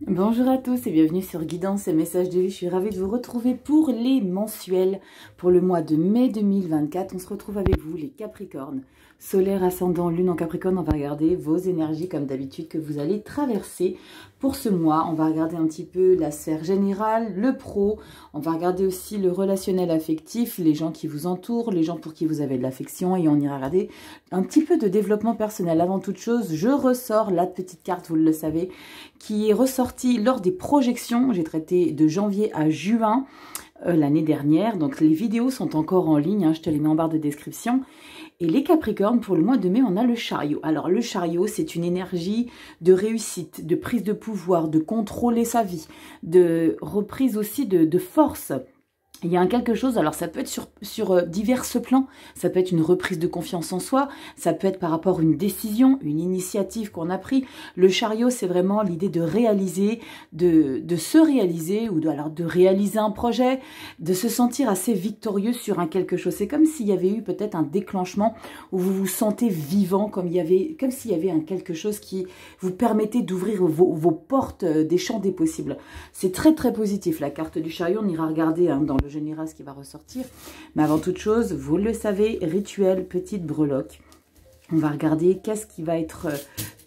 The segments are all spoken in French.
Bonjour à tous et bienvenue sur Guidance et Messages de vie. Je suis ravie de vous retrouver pour les mensuels pour le mois de mai 2024. On se retrouve avec vous les Capricornes. Solaire, ascendant, lune en Capricorne. On va regarder vos énergies comme d'habitude que vous allez traverser pour ce mois. On va regarder un petit peu la sphère générale, le pro. On va regarder aussi le relationnel affectif, les gens qui vous entourent, les gens pour qui vous avez de l'affection. Et on ira regarder un petit peu de développement personnel. Avant toute chose, je ressors la petite carte, vous le savez, qui est ressortie lors des projections. J'ai traité de janvier à juin l'année dernière. Donc les vidéos sont encore en ligne, hein, je te les mets en barre de description. Et les Capricornes, pour le mois de mai, on a le chariot. Alors le chariot, c'est une énergie de réussite, de prise de pouvoir, de contrôler sa vie, de reprise aussi de force. Il y a quelque chose, alors ça peut être sur divers plans, ça peut être une reprise de confiance en soi, ça peut être par rapport à une décision, une initiative qu'on a prise. Le chariot, c'est vraiment l'idée de réaliser, de se réaliser, ou de réaliser un projet, de se sentir assez victorieux sur un quelque chose. C'est comme s'il y avait eu peut-être un déclenchement où vous vous sentez vivant, comme s'il y avait un quelque chose qui vous permettait d'ouvrir vos portes des champs des possibles. C'est très très positif, la carte du chariot, on ira regarder dans le général ce qui va ressortir. Mais avant toute chose, vous le savez, rituel, petite breloque. On va regarder qu'est-ce qui va être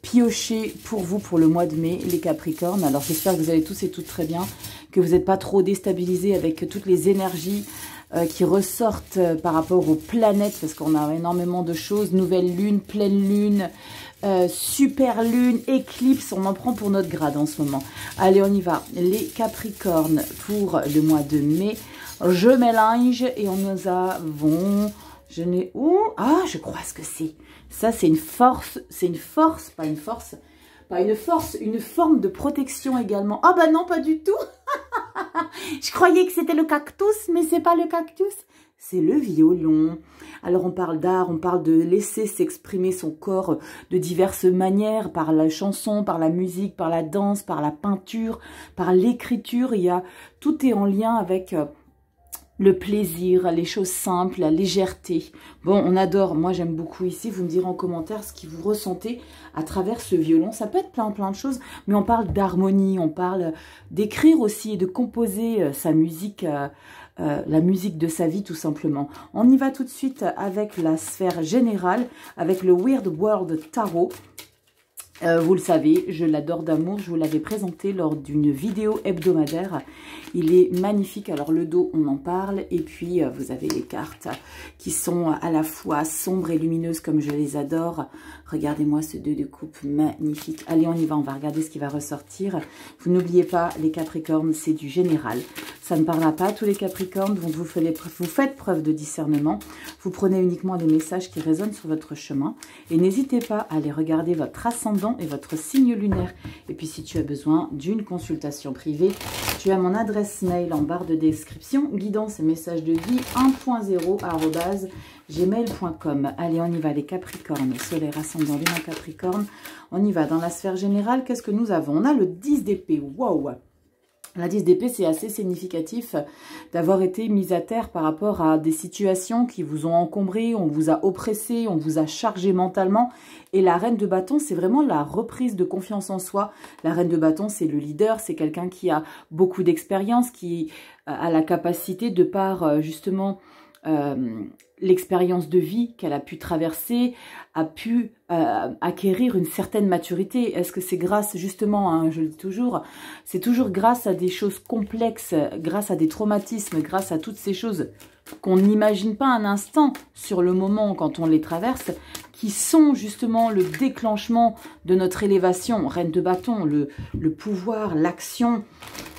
pioché pour vous pour le mois de mai, les Capricornes. Alors j'espère que vous allez tous et toutes très bien, que vous n'êtes pas trop déstabilisés avec toutes les énergies qui ressortent par rapport aux planètes, parce qu'on a énormément de choses, nouvelle lune, pleine lune, super lune, éclipse, on en prend pour notre grade en ce moment. Allez, on y va. Les Capricornes pour le mois de mai. Je mélange et on nous avons... Je n'ai... où ah, je crois ce que c'est. Ça, c'est une force. C'est une force, pas une force. Pas une force, une forme de protection également. Ah bah non, pas du tout. Je croyais que c'était le cactus, mais c'est pas le cactus. C'est le violon. Alors on parle d'art, on parle de laisser s'exprimer son corps de diverses manières, par la chanson, par la musique, par la danse, par la peinture, par l'écriture. Tout est en lien avec le plaisir, les choses simples, la légèreté. Bon, on adore, moi j'aime beaucoup ici, vous me direz en commentaire ce que vous ressentez à travers ce violon. Ça peut être plein de choses, mais on parle d'harmonie, on parle d'écrire aussi et de composer sa musique, la musique de sa vie tout simplement. On y va tout de suite avec la sphère générale, avec le Weird World Tarot. Vous le savez, je l'adore d'amour, je vous l'avais présenté lors d'une vidéo hebdomadaire. Il est magnifique, alors le dos on en parle, et puis vous avez les cartes qui sont à la fois sombres et lumineuses comme je les adore. Regardez-moi ce 2 de coupe magnifique. Allez, on y va, on va regarder ce qui va ressortir. Vous n'oubliez pas, les Capricornes, c'est du général. Ça ne parlera pas à tous les Capricornes, donc vous faites preuve de discernement. Vous prenez uniquement les messages qui résonnent sur votre chemin. Et n'hésitez pas à aller regarder votre ascendant et votre signe lunaire. Et puis si tu as besoin d'une consultation privée, tu as mon adresse mail en barre de description, guidance et messages de vie 1.0@gmail.com. Allez, on y va les Capricornes, solaire, ascendant, lune en Capricorne. On y va dans la sphère générale. Qu'est-ce que nous avons? On a le 10 d'épée. Waouh! La 10 d'épée, c'est assez significatif d'avoir été mise à terre par rapport à des situations qui vous ont encombré, on vous a oppressé, on vous a chargé mentalement. Et la reine de bâton, c'est vraiment la reprise de confiance en soi. La reine de bâton, c'est le leader, c'est quelqu'un qui a beaucoup d'expérience, qui a la capacité de par justement... l'expérience de vie qu'elle a pu traverser, a pu acquérir une certaine maturité. Est-ce que c'est grâce, justement, hein, je le dis toujours, c'est toujours grâce à des choses complexes, grâce à des traumatismes, grâce à toutes ces choses qu'on n'imagine pas un instant sur le moment quand on les traverse, qui sont justement le déclenchement de notre élévation. Reine de bâton, le pouvoir, l'action,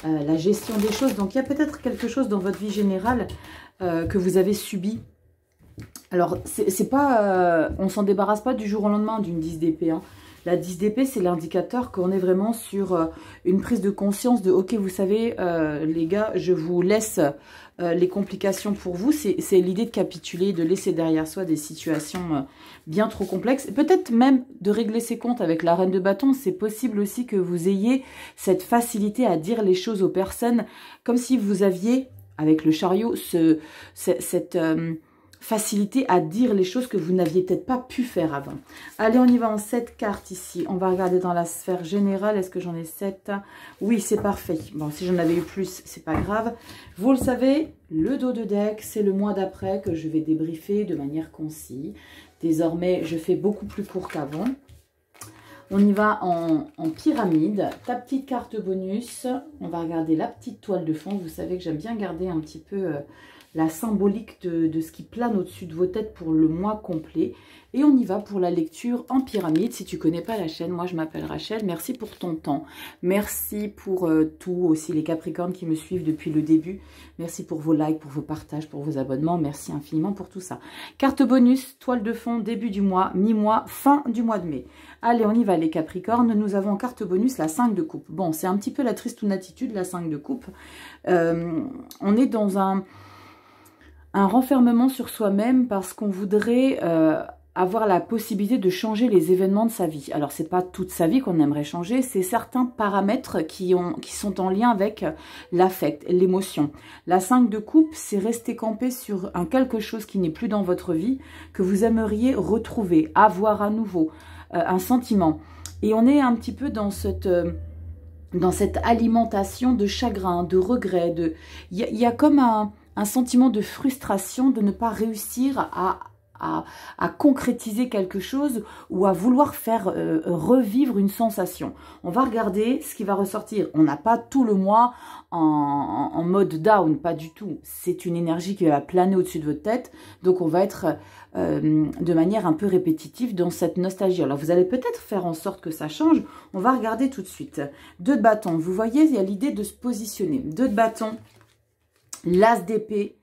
la gestion des choses. Donc il y a peut-être quelque chose dans votre vie générale que vous avez subi. Alors, c'est pas, on s'en débarrasse pas du jour au lendemain d'une 10 d'épée. Hein. La 10 d'épée, c'est l'indicateur qu'on est vraiment sur une prise de conscience de « Ok, vous savez, les gars, je vous laisse les complications pour vous. » C'est l'idée de capituler, de laisser derrière soi des situations bien trop complexes. Peut-être même de régler ses comptes avec la reine de bâton. C'est possible aussi que vous ayez cette facilité à dire les choses aux personnes comme si vous aviez, avec le chariot, cette facilité à dire les choses que vous n'aviez peut-être pas pu faire avant. Allez, on y va en 7 cartes ici. On va regarder dans la sphère générale. Est-ce que j'en ai 7? Oui, c'est parfait. Bon, si j'en avais eu plus, c'est pas grave. Vous le savez, le dos de deck, c'est le mois d'après que je vais débriefer de manière concise. Désormais, je fais beaucoup plus court qu'avant. On y va en pyramide. Ta petite carte bonus. On va regarder la petite toile de fond. Vous savez que j'aime bien garder un petit peu la symbolique de ce qui plane au-dessus de vos têtes pour le mois complet. Et on y va pour la lecture en pyramide. Si tu ne connais pas la chaîne, moi je m'appelle Rachel. Merci pour ton temps. Merci pour tout, aussi les Capricornes qui me suivent depuis le début. Merci pour vos likes, pour vos partages, pour vos abonnements. Merci infiniment pour tout ça. Carte bonus, toile de fond, début du mois, mi-mois, fin du mois de mai. Allez, on y va les Capricornes. Nous avons en carte bonus la 5 de coupe. Bon, c'est un petit peu la tristoune attitude, la 5 de coupe. On est dans un renfermement sur soi-même parce qu'on voudrait avoir la possibilité de changer les événements de sa vie. Alors, c'est pas toute sa vie qu'on aimerait changer, c'est certains paramètres qui sont en lien avec l'affect, l'émotion. La 5 de coupe, c'est rester campé sur un quelque chose qui n'est plus dans votre vie, que vous aimeriez retrouver, avoir à nouveau, un sentiment. Et on est un petit peu dans cette alimentation de chagrin, de regret. Il y a comme un sentiment de frustration de ne pas réussir à concrétiser quelque chose ou à vouloir faire revivre une sensation. On va regarder ce qui va ressortir. On n'a pas tout le mois en mode down, pas du tout. C'est une énergie qui va planer au-dessus de votre tête. Donc on va être de manière un peu répétitive dans cette nostalgie. Alors vous allez peut-être faire en sorte que ça change. On va regarder tout de suite. 2 de bâton. Vous voyez, il y a l'idée de se positionner. 2 de bâton. L'as d'épée.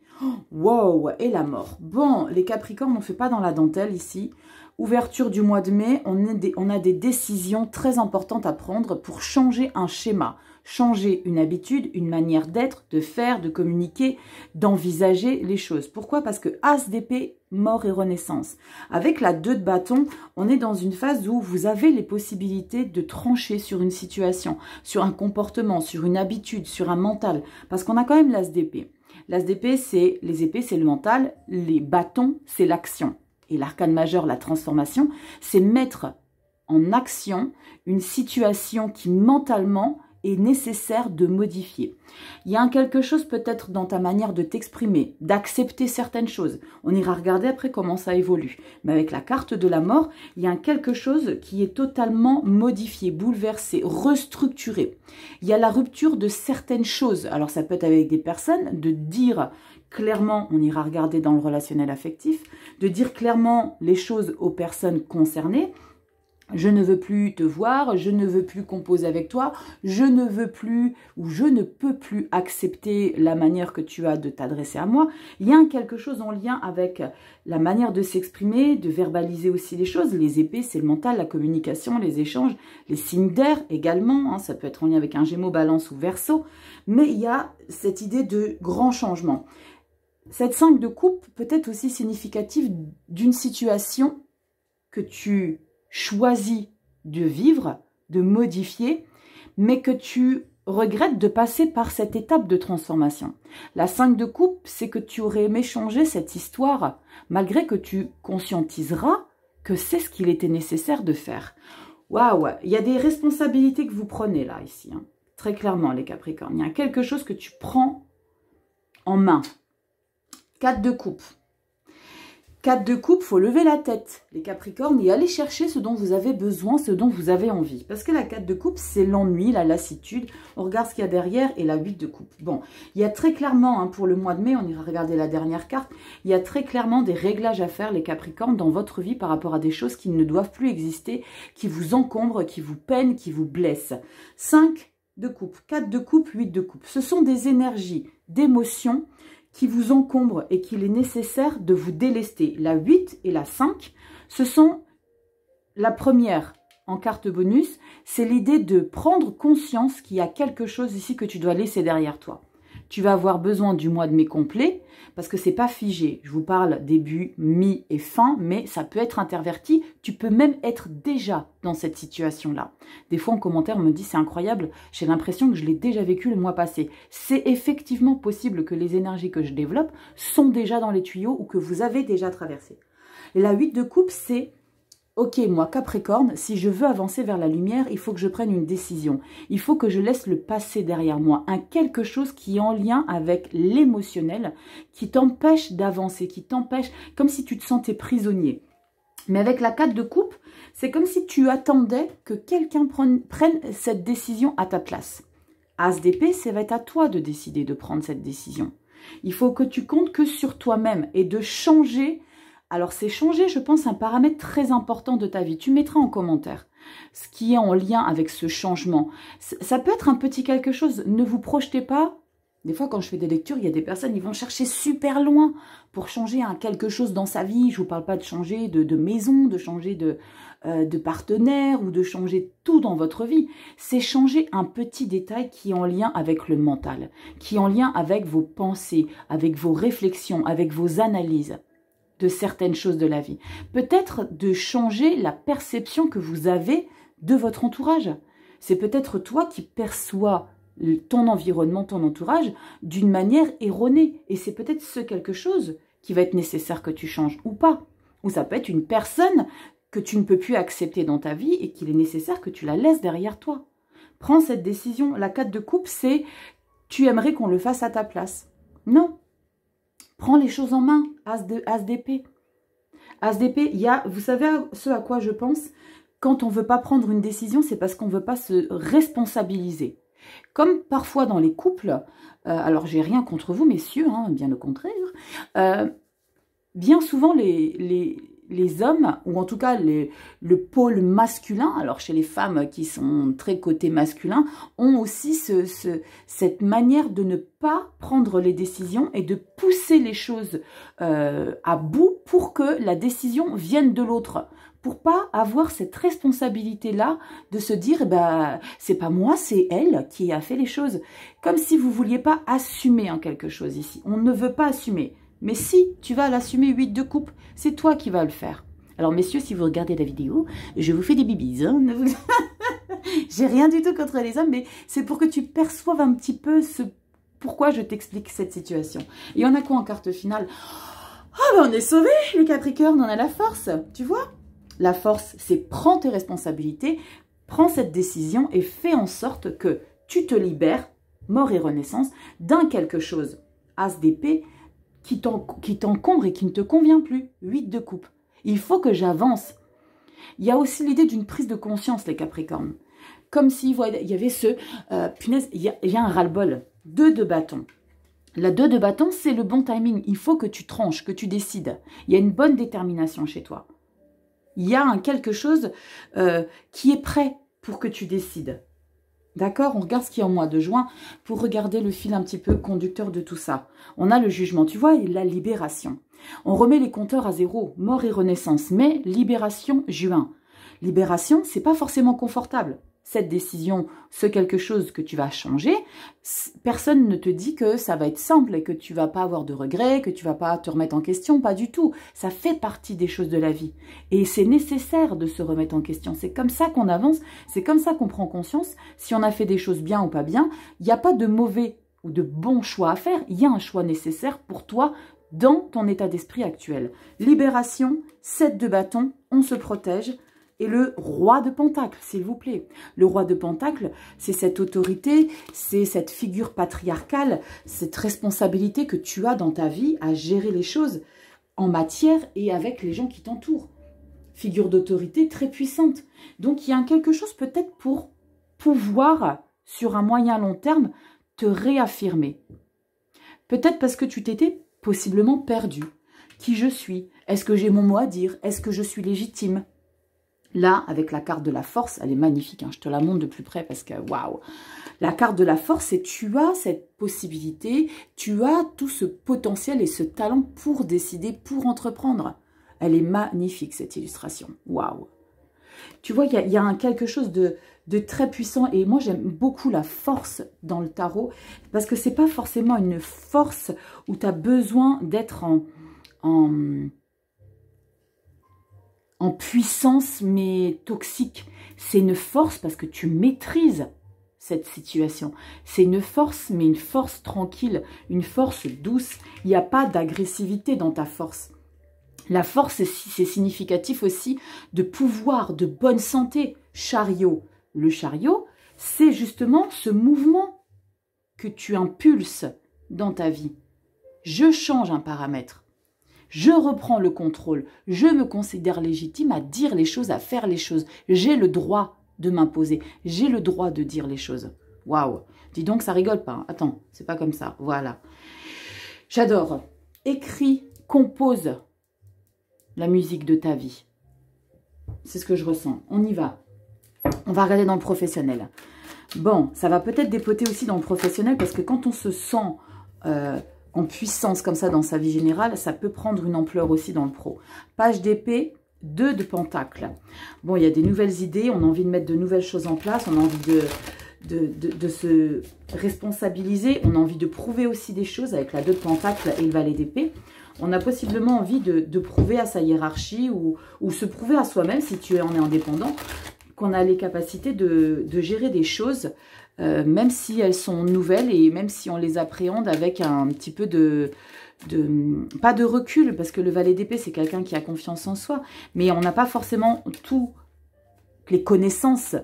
Wow, et la mort. Bon, les Capricornes, on ne fait pas dans la dentelle ici. Ouverture du mois de mai, on a des décisions très importantes à prendre pour changer un schéma, changer une habitude, une manière d'être, de faire, de communiquer, d'envisager les choses. Pourquoi? Parce que As d'épée, mort et renaissance. Avec la 2 de bâton, on est dans une phase où vous avez les possibilités de trancher sur une situation, sur un comportement, sur une habitude, sur un mental. Parce qu'on a quand même l'As d'épée. L'As d'épée, c'est les épées, c'est le mental. Les bâtons, c'est l'action. Et l'arcane majeur, la transformation, c'est mettre en action une situation qui mentalement est nécessaire de modifier. Il y a quelque chose peut-être dans ta manière de t'exprimer, d'accepter certaines choses. On ira regarder après comment ça évolue. Mais avec la carte de la mort, il y a quelque chose qui est totalement modifié, bouleversé, restructuré. Il y a la rupture de certaines choses. Alors ça peut être avec des personnes, de dire clairement, on ira regarder dans le relationnel affectif, de dire clairement les choses aux personnes concernées. Je ne veux plus te voir, je ne veux plus composer avec toi, je ne veux plus ou je ne peux plus accepter la manière que tu as de t'adresser à moi. Il y a quelque chose en lien avec la manière de s'exprimer, de verbaliser aussi les choses. Les épées, c'est le mental, la communication, les échanges, les signes d'air également. Hein, ça peut être en lien avec un Gémeaux, Balance ou Verseau. Mais il y a cette idée de grand changement. Cette 5 de coupe peut être aussi significative d'une situation que tu choisis de vivre, de modifier, mais que tu regrettes de passer par cette étape de transformation. La 5 de coupe, c'est que tu aurais aimé changer cette histoire, malgré que tu conscientiseras que c'est ce qu'il était nécessaire de faire. Waouh, il y a des responsabilités que vous prenez là, ici, hein. Très clairement, les Capricornes. Il y a quelque chose que tu prends en main. 4 de coupe. 4 de coupe, il faut lever la tête, les Capricornes, et aller chercher ce dont vous avez besoin, ce dont vous avez envie. Parce que la 4 de coupe, c'est l'ennui, la lassitude. On regarde ce qu'il y a derrière et la 8 de coupe. Bon, il y a très clairement, hein, pour le mois de mai, on ira regarder la dernière carte, il y a très clairement des réglages à faire, les Capricornes, dans votre vie par rapport à des choses qui ne doivent plus exister, qui vous encombrent, qui vous peinent, qui vous blessent. 5 de coupe, 4 de coupe, 8 de coupe. Ce sont des énergies, d'émotions, qui vous encombre et qu'il est nécessaire de vous délester. La 8 et la 5, ce sont la première en carte bonus, c'est l'idée de prendre conscience qu'il y a quelque chose ici que tu dois laisser derrière toi. Tu vas avoir besoin du mois de mai complet parce que c'est pas figé. Je vous parle début, mi et fin, mais ça peut être interverti. Tu peux même être déjà dans cette situation-là. Des fois, en commentaire, on me dit c'est incroyable, j'ai l'impression que je l'ai déjà vécu le mois passé. C'est effectivement possible que les énergies que je développe sont déjà dans les tuyaux ou que vous avez déjà traversé. Et la 8 de coupe, c'est ok, moi Capricorne, si je veux avancer vers la lumière, il faut que je prenne une décision. Il faut que je laisse le passé derrière moi. Quelque chose qui est en lien avec l'émotionnel, qui t'empêche d'avancer, qui t'empêche, comme si tu te sentais prisonnier. Mais avec la 4 de coupe, c'est comme si tu attendais que quelqu'un prenne cette décision à ta place. As d'épée, ça va être à toi de décider de prendre cette décision. Il faut que tu comptes que sur toi-même et de changer. Alors, c'est changer, je pense, un paramètre très important de ta vie. Tu mettras en commentaire ce qui est en lien avec ce changement. Ça peut être un petit quelque chose. Ne vous projetez pas. Des fois, quand je fais des lectures, il y a des personnes, ils vont chercher super loin pour changer quelque chose dans sa vie. Je ne vous parle pas de changer de maison, de changer de partenaire ou de changer tout dans votre vie. C'est changer un petit détail qui est en lien avec le mental, qui est en lien avec vos pensées, avec vos réflexions, avec vos analyses de certaines choses de la vie. Peut-être de changer la perception que vous avez de votre entourage. C'est peut-être toi qui perçois ton environnement, ton entourage, d'une manière erronée. Et c'est peut-être ce quelque chose qui va être nécessaire que tu changes ou pas. Ou ça peut être une personne que tu ne peux plus accepter dans ta vie et qu'il est nécessaire que tu la laisses derrière toi. Prends cette décision. La 4 de coupe, c'est tu aimerais qu'on le fasse à ta place. Non. Prends les choses en main, As d'épée. As d'épée, vous savez ce à quoi je pense? Quand on ne veut pas prendre une décision, c'est parce qu'on ne veut pas se responsabiliser. Comme parfois dans les couples, alors j'ai rien contre vous messieurs, hein, bien au contraire, bien souvent les hommes, ou en tout cas le pôle masculin, alors chez les femmes qui sont très côté masculin, ont aussi cette manière de ne pas prendre les décisions et de pousser les choses à bout pour que la décision vienne de l'autre. Pour pas avoir cette responsabilité-là de se dire, c'est pas moi, c'est elle qui a fait les choses. Comme si vous vouliez pas assumer quelque chose ici. On ne veut pas assumer. Mais si tu vas l'assumer 8 de coupe, c'est toi qui vas le faire. Alors messieurs, si vous regardez la vidéo, je vous fais des bibis. Hein. J'ai rien du tout contre les hommes, mais c'est pour que tu perçoives un petit peu pourquoi je t'explique cette situation. Et on a quoi en carte finale? On est sauvés, les Capricornes, on a la force, tu vois? La force, c'est prends tes responsabilités, prends cette décision et fais en sorte que tu te libères, mort et renaissance, d'un quelque chose. As d'épée, qui t'encombre et qui ne te convient plus. 8 de coupe. Il faut que j'avance. Il y a aussi l'idée d'une prise de conscience, les Capricornes. Comme s'il y avait punaise, il y a un ras-le-bol. 2 de bâton. La 2 de bâton, c'est le bon timing. Il faut que tu tranches, que tu décides. Il y a une bonne détermination chez toi. Il y a quelque chose qui est prêt pour que tu décides. D'accord? On regarde ce qu'il y a en mois de juin pour regarder le fil un petit peu conducteur de tout ça. On a le jugement, tu vois, et la libération. On remet les compteurs à zéro, mort et renaissance, mais libération juin. Libération, c'est pas forcément confortable. Cette décision, ce quelque chose que tu vas changer, personne ne te dit que ça va être simple et que tu vas pas avoir de regrets, que tu vas pas te remettre en question, pas du tout. Ça fait partie des choses de la vie. Et c'est nécessaire de se remettre en question. C'est comme ça qu'on avance, c'est comme ça qu'on prend conscience. Si on a fait des choses bien ou pas bien, il n'y a pas de mauvais ou de bon choix à faire. Il y a un choix nécessaire pour toi dans ton état d'esprit actuel. Libération, 7 de bâton, on se protège. Et le roi de Pentacle, s'il vous plaît. Le roi de Pentacle, c'est cette autorité, c'est cette figure patriarcale, cette responsabilité que tu as dans ta vie à gérer les choses en matière et avec les gens qui t'entourent. Figure d'autorité très puissante. Donc, il y a quelque chose peut-être pour pouvoir, sur un moyen long terme, te réaffirmer. Peut-être parce que tu t'étais possiblement perdu. Qui je suis? Est-ce que j'ai mon mot à dire? Est-ce que je suis légitime? Là, avec la carte de la force, elle est magnifique, hein, je te la montre de plus près parce que, waouh! La carte de la force, c'est tu as cette possibilité, tu as tout ce potentiel et ce talent pour décider, pour entreprendre. Elle est magnifique, cette illustration. Waouh! Tu vois, il y a quelque chose de très puissant. Et moi, j'aime beaucoup la force dans le tarot. Parce que c'est pas forcément une force où tu as besoin d'être en puissance, mais toxique. C'est une force parce que tu maîtrises cette situation. C'est une force, mais une force tranquille, une force douce. Il n'y a pas d'agressivité dans ta force. La force, c'est significatif aussi de pouvoir, de bonne santé. Chariot. Le chariot, c'est justement ce mouvement que tu impulses dans ta vie. Je change un paramètre. Je reprends le contrôle. Je me considère légitime à dire les choses, à faire les choses. J'ai le droit de m'imposer. J'ai le droit de dire les choses. Waouh! Dis donc, ça rigole pas. Hein. Attends, c'est pas comme ça. Voilà. J'adore. Écris, compose la musique de ta vie. C'est ce que je ressens. On y va. On va regarder dans le professionnel. Bon, ça va peut-être dépoter aussi dans le professionnel parce que quand on se sent en puissance comme ça dans sa vie générale, ça peut prendre une ampleur aussi dans le pro. Page d'épée, 2 de pentacle. Bon, il y a des nouvelles idées, on a envie de mettre de nouvelles choses en place, on a envie de se responsabiliser, on a envie de prouver aussi des choses avec la 2 de pentacle et le valet d'épée. On a possiblement envie de prouver à sa hiérarchie ou se prouver à soi-même si tu en es indépendant, qu'on a les capacités de gérer des choses, même si elles sont nouvelles et même si on les appréhende avec un petit peu pas de recul, parce que le valet d'épée, c'est quelqu'un qui a confiance en soi, mais on n'a pas forcément toutes les connaissances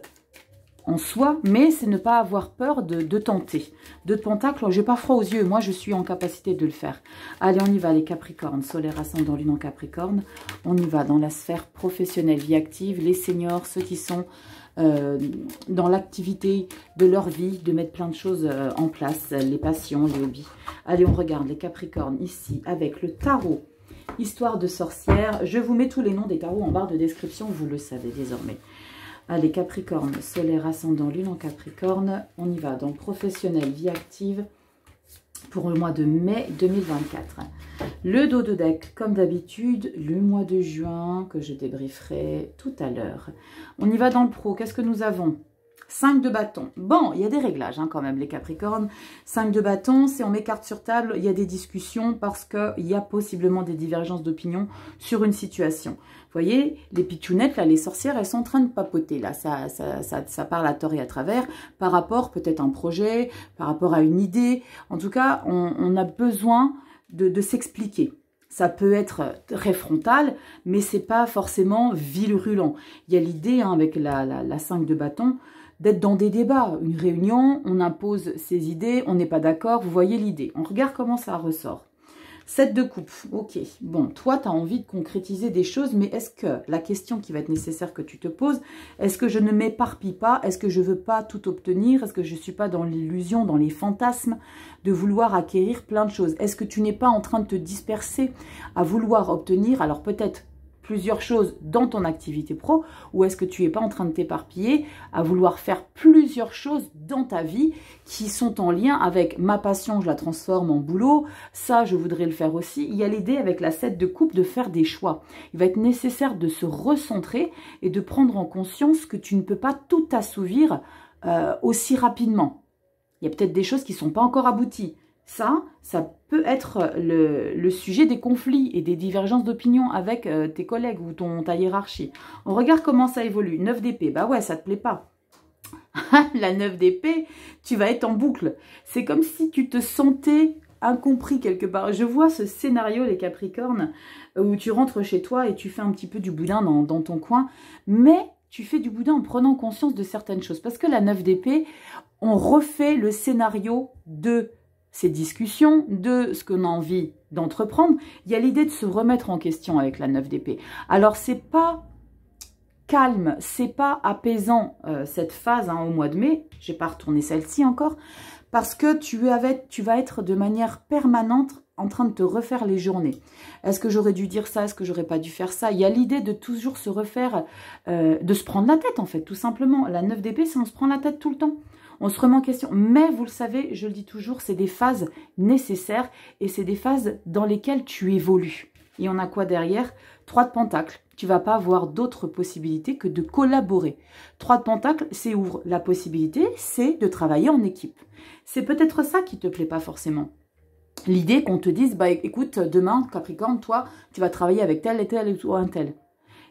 en soi, mais c'est ne pas avoir peur de tenter. 2 de pentacle, j'ai pas froid aux yeux, moi je suis en capacité de le faire. Allez, on y va les Capricornes, solaire ascendant lune en Capricorne. On y va dans la sphère professionnelle, vie active, les seniors, ceux qui sont dans l'activité de leur vie, de mettre plein de choses en place, les passions, les hobbies. Allez, on regarde les Capricornes ici avec le tarot, histoire de sorcière. Je vous mets tous les noms des tarots en barre de description, vous le savez désormais. Allez, Capricorne, solaire ascendant lune en Capricorne. On y va dans professionnel, vie active pour le mois de mai 2024. Le dos de deck, comme d'habitude, le mois de juin que je débrieferai tout à l'heure. On y va dans le pro. Qu'est-ce que nous avons? 5 de bâton. Bon, il y a des réglages hein, quand même, les Capricornes. 5 de bâton, si on met carte sur table, il y a des discussions parce qu'il y a possiblement des divergences d'opinion sur une situation. Vous voyez, les pitchounettes, là, les sorcières, elles sont en train de papoter. Là, ça parle à tort et à travers par rapport peut-être à un projet, par rapport à une idée. En tout cas, on a besoin de s'expliquer. Ça peut être très frontal, mais c'est pas forcément virulent. Il y a l'idée, hein, avec la 5 de bâton, d'être dans des débats. Une réunion, on impose ses idées, on n'est pas d'accord, vous voyez l'idée. On regarde comment ça ressort. 7 de coupe, ok. Bon, toi, tu as envie de concrétiser des choses, mais est-ce que la question qui va être nécessaire que tu te poses, est-ce que je ne m'éparpille pas? Est-ce que je ne veux pas tout obtenir? Est-ce que je ne suis pas dans l'illusion, dans les fantasmes de vouloir acquérir plein de choses? Est-ce que tu n'es pas en train de te disperser à vouloir obtenir, alors peut-être plusieurs choses dans ton activité pro, ou est-ce que tu n'es pas en train de t'éparpiller à vouloir faire plusieurs choses dans ta vie qui sont en lien avec ma passion, je la transforme en boulot, ça je voudrais le faire aussi. Il y a l'idée avec la 7 de coupe de faire des choix. Il va être nécessaire de se recentrer et de prendre en conscience que tu ne peux pas tout assouvir aussi rapidement. Il y a peut-être des choses qui ne sont pas encore abouties. Ça peut être le sujet des conflits et des divergences d'opinion avec tes collègues ou ta hiérarchie. On regarde comment ça évolue. 9 d'épée, bah ouais, ça te plaît pas. La 9 d'épée, tu vas être en boucle. C'est comme si tu te sentais incompris quelque part. Je vois ce scénario, les Capricornes, où tu rentres chez toi et tu fais un petit peu du boudin dans ton coin, mais tu fais du boudin en prenant conscience de certaines choses. Parce que la 9 d'épée, on refait le scénario de ces discussions, de ce qu'on a envie d'entreprendre. Il y a l'idée de se remettre en question avec la 9 d'épée. Alors, c'est pas calme, c'est pas apaisant cette phase hein, au mois de mai. J'ai pas retourné celle-ci encore. Parce que tu vas être de manière permanente en train de te refaire les journées. Est-ce que j'aurais dû dire ça? Est-ce que j'aurais pas dû faire ça? Il y a l'idée de toujours se refaire, de se prendre la tête en fait, tout simplement. La 9 d'épée, c'est on se prend la tête tout le temps. On se remet en question. Mais vous le savez, je le dis toujours, c'est des phases nécessaires et c'est des phases dans lesquelles tu évolues. Et on a quoi derrière? 3 de pentacle. tu vas pas avoir d'autres possibilités que de collaborer. 3 de Pentacles, c'est ouvre la possibilité, c'est de travailler en équipe. C'est peut-être ça qui te plaît pas forcément. L'idée qu'on te dise, bah écoute, demain, Capricorne, toi, tu vas travailler avec tel et tel ou un tel.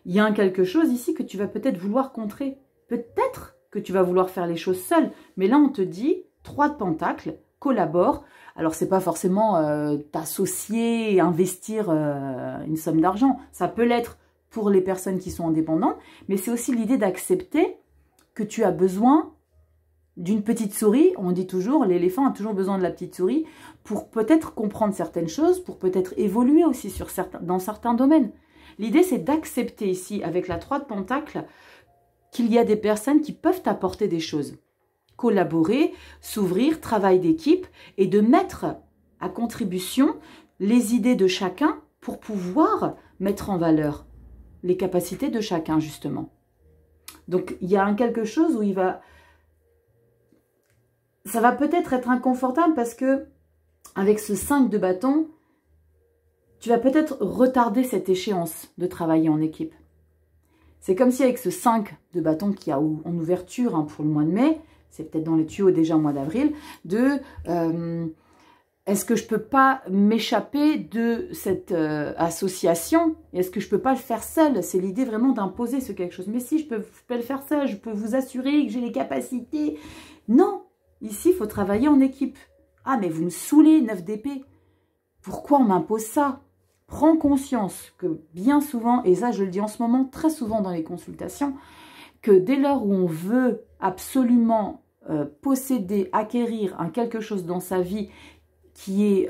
Il y a quelque chose ici que tu vas peut-être vouloir contrer. Peut-être que tu vas vouloir faire les choses seul. Mais là, on te dit, 3 de Pentacles, collabore. Alors, c'est pas forcément t'associer et investir une somme d'argent. Ça peut l'être pour les personnes qui sont indépendantes. Mais c'est aussi l'idée d'accepter que tu as besoin d'une petite souris. On dit toujours, l'éléphant a toujours besoin de la petite souris pour peut-être comprendre certaines choses, pour peut-être évoluer aussi dans certains domaines. L'idée, c'est d'accepter ici, avec la 3 de Pentacles, qu'il y a des personnes qui peuvent t'apporter des choses. Collaborer, s'ouvrir, travail d'équipe et de mettre à contribution les idées de chacun pour pouvoir mettre en valeur les capacités de chacun, justement. Donc, il y a quelque chose où ça va peut-être être inconfortable parce que, avec ce 5 de bâton, tu vas peut-être retarder cette échéance de travailler en équipe. C'est comme si avec ce 5 de bâton qui a en ouverture pour le mois de mai, c'est peut-être dans les tuyaux déjà au mois d'avril, est-ce que je ne peux pas m'échapper de cette association? Est-ce que je ne peux pas le faire seule? C'est l'idée vraiment d'imposer ce quelque chose. Mais si, je peux le faire seule, je peux vous assurer que j'ai les capacités. Non, ici, il faut travailler en équipe. Ah, mais vous me saoulez, 9 d'épée. Pourquoi on m'impose ça? Prends conscience que bien souvent, et ça je le dis en ce moment très souvent dans les consultations, que dès lors où on veut absolument posséder, acquérir quelque chose dans sa vie qui est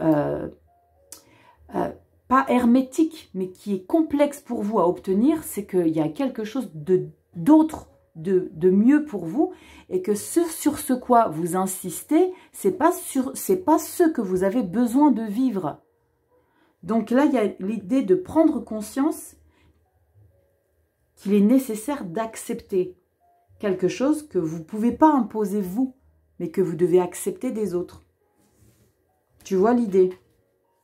pas hermétique, mais qui est complexe pour vous à obtenir, c'est qu'il y a quelque chose d'autre, de mieux pour vous, et que sur ce quoi vous insistez, c'est pas ce que vous avez besoin de vivre. Donc là, il y a l'idée de prendre conscience qu'il est nécessaire d'accepter quelque chose que vous ne pouvez pas imposer vous, mais que vous devez accepter des autres. Tu vois l'idée?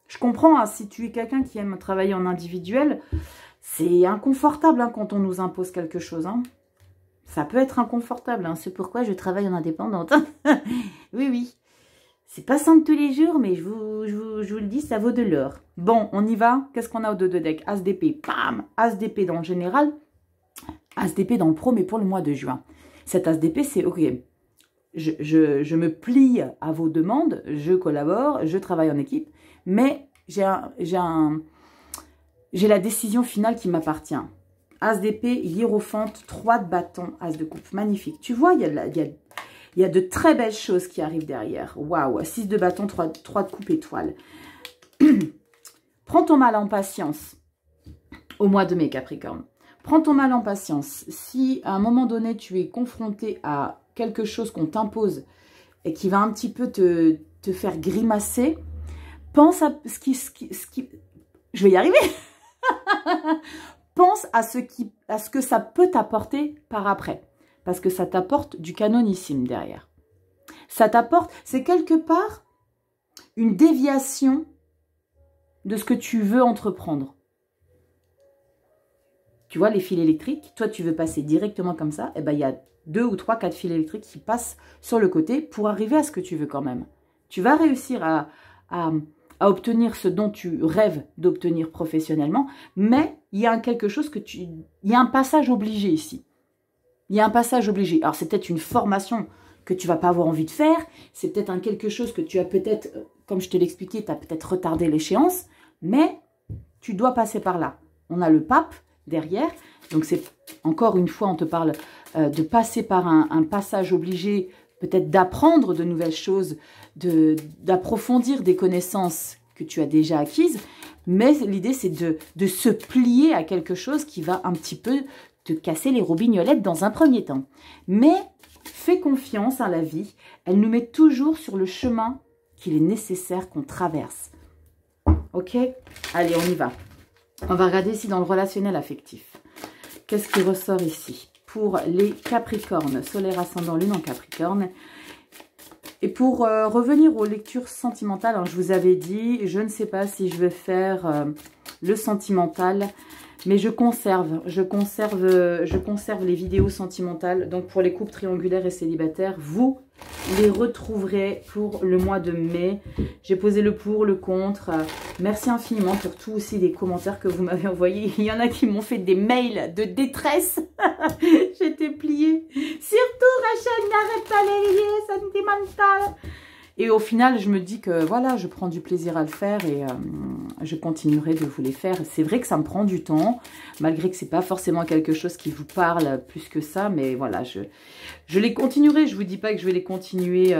Je comprends, hein, si tu es quelqu'un qui aime travailler en individuel, c'est inconfortable quand on nous impose quelque chose. Hein. Ça peut être inconfortable, hein, c'est pourquoi je travaille en indépendante. Oui, oui. C'est pas simple tous les jours, mais je vous le dis, ça vaut de l'or. Bon, on y va. Qu'est-ce qu'on a au dos de deck? As d'épée, pam! As d'épée dans le général. As d'épée dans le pro, mais pour le mois de juin. Cet as d'épée, c'est ok. Je me plie à vos demandes, je collabore, je travaille en équipe, mais j'ai la décision finale qui m'appartient. As d'épée, hiérophante, 3 de bâton, as de coupe. Magnifique. Tu vois, il y a de très belles choses qui arrivent derrière. Waouh, 6 de bâton, 3 de coupe étoile. Prends ton mal en patience au mois de mai, Capricorne. Prends ton mal en patience. Si à un moment donné, tu es confronté à quelque chose qu'on t'impose et qui va un petit peu te faire grimacer, pense à ce qui je vais y arriver. Pense à ce que ça peut t'apporter par après. Parce que ça t'apporte du canonissime derrière. Ça t'apporte, c'est quelque part une déviation de ce que tu veux entreprendre. Tu vois les fils électriques, toi tu veux passer directement comme ça, et ben il y a 2 ou 3, 4 fils électriques qui passent sur le côté pour arriver à ce que tu veux quand même. Tu vas réussir à obtenir ce dont tu rêves d'obtenir professionnellement, mais il y a quelque chose il y a un passage obligé ici. Il y a un passage obligé. Alors, c'est peut-être une formation que tu ne vas pas avoir envie de faire. C'est peut-être quelque chose que tu as peut-être, comme je te l'expliquais, tu as peut-être retardé l'échéance. Mais tu dois passer par là. On a le pape derrière. Donc, c'est encore une fois, on te parle de passer par un passage obligé, peut-être d'apprendre de nouvelles choses, d'approfondir des connaissances que tu as déjà acquises. Mais l'idée, c'est de se plier à quelque chose qui va un petit peu te casser les robignolettes dans un premier temps. Mais fais confiance à la vie. Elle nous met toujours sur le chemin qu'il est nécessaire qu'on traverse. Ok? Allez, on y va. On va regarder ici dans le relationnel affectif. Qu'est-ce qui ressort ici? Pour les Capricornes, solaire, ascendant, lune en Capricorne. Et pour revenir aux lectures sentimentales, alors je vous avais dit, je ne sais pas si je vais faire le sentimental, Mais je conserve les vidéos sentimentales. Donc pour les couples triangulaires et célibataires, vous les retrouverez pour le mois de mai. J'ai posé le pour, le contre. Merci infiniment pour tous aussi les commentaires que vous m'avez envoyés. Il y en a qui m'ont fait des mails de détresse. J'étais pliée. Surtout Rachel, n'arrête pas les liens sentimentales. Et au final, je me dis que voilà, je prends du plaisir à le faire et je continuerai de vous les faire. C'est vrai que ça me prend du temps, malgré que c'est pas forcément quelque chose qui vous parle plus que ça. Mais voilà, je les continuerai. Je vous dis pas que je vais les continuer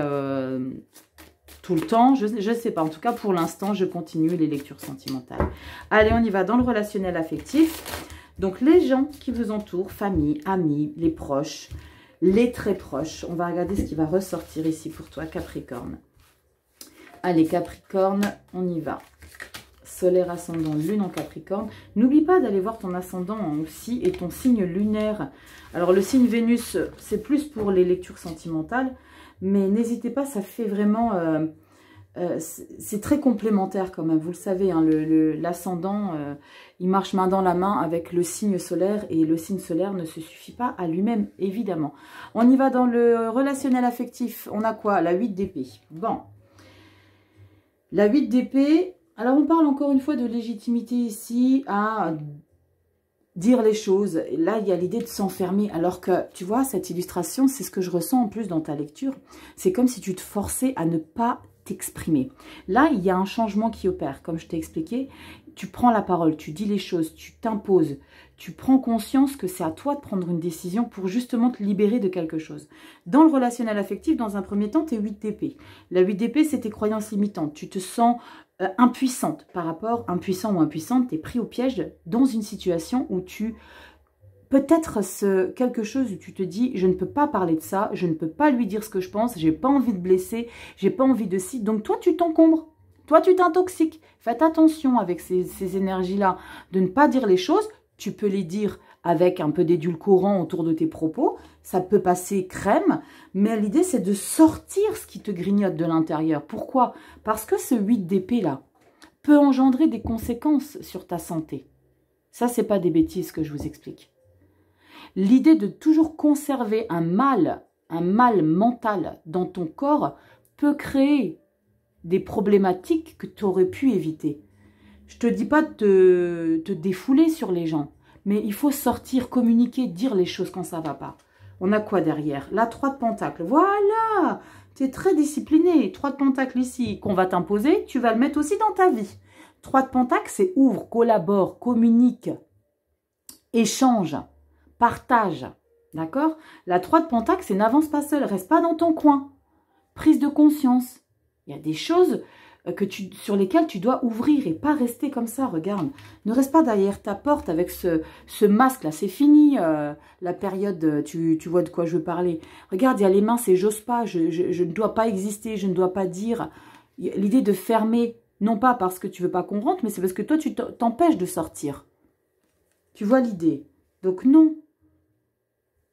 tout le temps. Je sais pas. En tout cas, pour l'instant, je continue les lectures sentimentales. Allez, on y va dans le relationnel affectif. Donc, les gens qui vous entourent, famille, amis, les proches, les très proches. On va regarder ce qui va ressortir ici pour toi, Capricorne. Allez, Capricorne, on y va. Solaire, ascendant, lune en Capricorne. N'oublie pas d'aller voir ton ascendant aussi et ton signe lunaire. Alors, le signe Vénus, c'est plus pour les lectures sentimentales. Mais n'hésitez pas, ça fait vraiment... c'est très complémentaire quand même. Vous le savez, hein, l'ascendant, il marche main dans la main avec le signe solaire. Et le signe solaire ne se suffit pas à lui-même, évidemment. On y va dans le relationnel affectif. On a quoi? La 8 d'épée. Bon. La 8 d'épée. Alors, on parle encore une fois de légitimité ici à dire les choses. Et là, il y a l'idée de s'enfermer. Alors que, tu vois, cette illustration, c'est ce que je ressens en plus dans ta lecture. C'est comme si tu te forçais à ne pas t'exprimer. Là, il y a un changement qui opère. Comme je t'ai expliqué, tu prends la parole, tu dis les choses, tu t'imposes, tu prends conscience que c'est à toi de prendre une décision pour justement te libérer de quelque chose. Dans le relationnel affectif, dans un premier temps, tu es 8 d'épée. La 8 d'épée, c'est tes croyances limitantes. Tu te sens impuissante par rapport, impuissant ou impuissante, tu es pris au piège dans une situation où tu... Peut-être quelque chose où tu te dis, je ne peux pas parler de ça, je ne peux pas lui dire ce que je pense, j'ai pas envie de blesser, j'ai pas envie de ci. Donc toi, tu t'encombres, toi, tu t'intoxiques. Faites attention avec ces énergies-là de ne pas dire les choses. Tu peux les dire avec un peu d'édulcorant autour de tes propos. Ça peut passer crème, mais l'idée, c'est de sortir ce qui te grignote de l'intérieur. Pourquoi? Parce que ce 8 d'épée-là peut engendrer des conséquences sur ta santé. Ça, c'est pas des bêtises que je vous explique. L'idée de toujours conserver un mal mental dans ton corps peut créer des problématiques que tu aurais pu éviter. Je te dis pas de te défouler sur les gens, mais il faut sortir, communiquer, dire les choses quand ça va pas. On a quoi derrière? La 3 de Pentacles. Voilà, tu es très discipliné. 3 de Pentacles ici qu'on va t'imposer, tu vas le mettre aussi dans ta vie. 3 de Pentacles, c'est ouvre, collabore, communique, échange. Partage, d'accord? La 3 de Pentacle, c'est n'avance pas seul, reste pas dans ton coin. Prise de conscience. Il y a des choses sur lesquelles tu dois ouvrir et pas rester comme ça, regarde. Ne reste pas derrière ta porte avec ce masque-là, c'est fini la période, tu vois de quoi je veux parler. Regarde, il y a les mains, c'est j'ose pas, je ne dois pas exister, je ne dois pas dire. L'idée de fermer, non pas parce que tu veux pas qu'on rentre, mais c'est parce que toi, tu t'empêches de sortir. Tu vois l'idée? Donc non.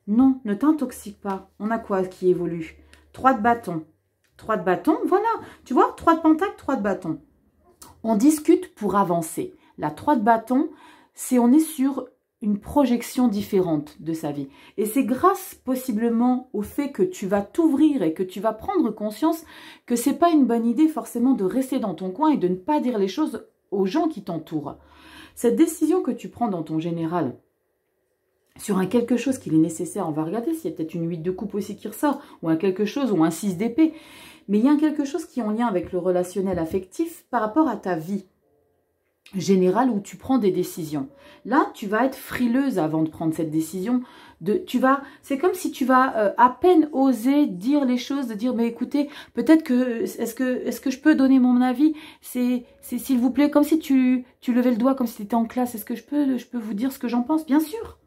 Non, ne t'intoxique pas. On a quoi qui évolue? 3 de bâton. 3 de bâton, voilà. Tu vois, 3 de Pentacle, 3 de bâton. On discute pour avancer. La 3 de bâton, on est sur une projection différente de sa vie. Et c'est grâce possiblement au fait que tu vas t'ouvrir et que tu vas prendre conscience que c'est pas une bonne idée forcément de rester dans ton coin et de ne pas dire les choses aux gens qui t'entourent. Cette décision que tu prends dans ton général, sur un quelque chose qu'il est nécessaire, on va regarder s'il y a peut-être une 8 de coupe aussi qui ressort, ou un quelque chose, ou un 6 d'épée. Mais il y a quelque chose qui est en lien avec le relationnel affectif par rapport à ta vie générale où tu prends des décisions. Là, tu vas être frileuse avant de prendre cette décision. C'est comme si tu vas à peine oser dire les choses, de dire, mais écoutez, peut-être que, est-ce que je peux donner mon avis? C'est s'il vous plaît, comme si tu levais le doigt, comme si tu étais en classe. Est-ce que je peux vous dire ce que j'en pense? Bien sûr.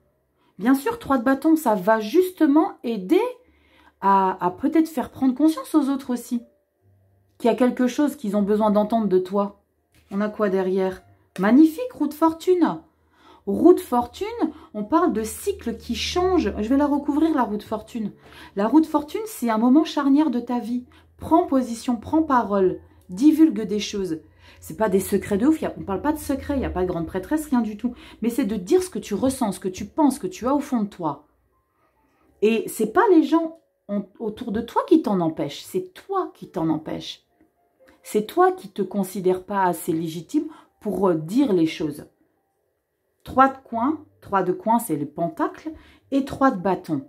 Bien sûr, 3 de bâton, ça va justement aider à peut-être faire prendre conscience aux autres aussi. Qu'il y a quelque chose qu'ils ont besoin d'entendre de toi. On a quoi derrière? Magnifique, roue de fortune. Roue de fortune, on parle de cycle qui change. Je vais la recouvrir, la roue de fortune. La roue de fortune, c'est un moment charnière de ta vie. Prends position, prends parole, divulgue des choses. C'est pas des secrets de ouf, on ne parle pas de secrets, il n'y a pas de grande prêtresse, rien du tout. Mais c'est de dire ce que tu ressens, ce que tu penses, ce que tu as au fond de toi. Et c'est pas les gens autour de toi qui t'en empêchent, c'est toi qui t'en empêches. C'est toi qui ne te considères pas assez légitime pour dire les choses. 3 de coin, c'est les pentacles, et 3 de bâton.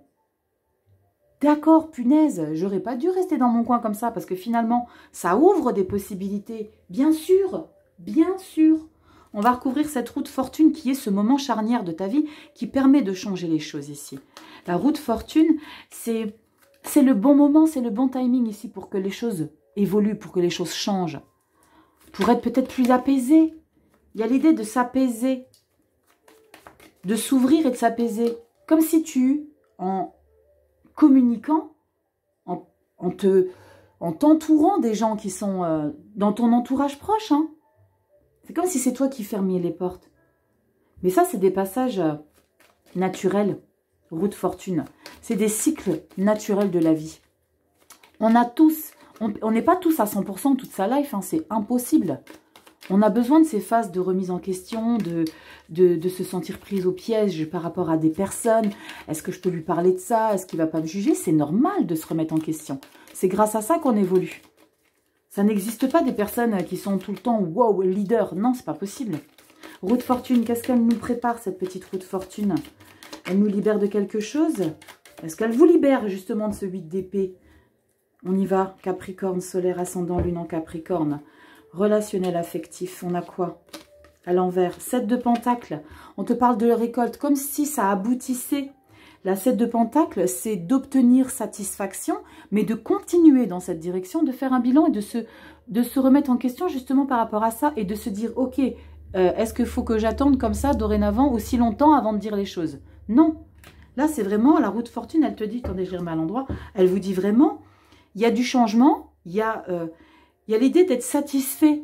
D'accord, punaise, j'aurais pas dû rester dans mon coin comme ça, parce que finalement, ça ouvre des possibilités. Bien sûr, bien sûr. On va recouvrir cette roue de fortune qui est ce moment charnière de ta vie qui permet de changer les choses ici. La roue de fortune, c'est le bon moment, c'est le bon timing ici pour que les choses évoluent, pour que les choses changent. Pour être peut-être plus apaisé. Il y a l'idée de s'apaiser, de s'ouvrir et de s'apaiser. Comme si tu, en communiquant, en t'entourant des gens qui sont dans ton entourage proche, hein. C'est comme si c'est toi qui fermiez les portes. Mais ça, c'est des passages naturels, roue de fortune. C'est des cycles naturels de la vie. On a tous, on n'est pas tous à 100% toute sa life, hein, c'est impossible. On a besoin de ces phases de remise en question, de se sentir prise au piège par rapport à des personnes. Est-ce que je peux lui parler de ça? Est-ce qu'il ne va pas me juger? C'est normal de se remettre en question. C'est grâce à ça qu'on évolue. Ça n'existe pas des personnes qui sont tout le temps « wow, leader ». Non, c'est pas possible. Roue de fortune, qu'est-ce qu'elle nous prépare, cette petite roue de fortune? Elle nous libère de quelque chose? Est-ce qu'elle vous libère justement de ce 8 d'épée? On y va. Capricorne, solaire, ascendant, lune en Capricorne. Relationnel, affectif, on a quoi? À l'envers, 7 de pentacles. On te parle de récolte, comme si ça aboutissait. La 7 de pentacles, c'est d'obtenir satisfaction, mais de continuer dans cette direction, de faire un bilan et de se remettre en question justement par rapport à ça et de se dire, ok, est-ce qu'il faut que j'attende comme ça dorénavant aussi longtemps avant de dire les choses? Non. Là, c'est vraiment, la roue de fortune, elle te dit, attendez, je vais remettre à l'endroit, elle vous dit vraiment, il y a du changement, il y a l'idée d'être satisfait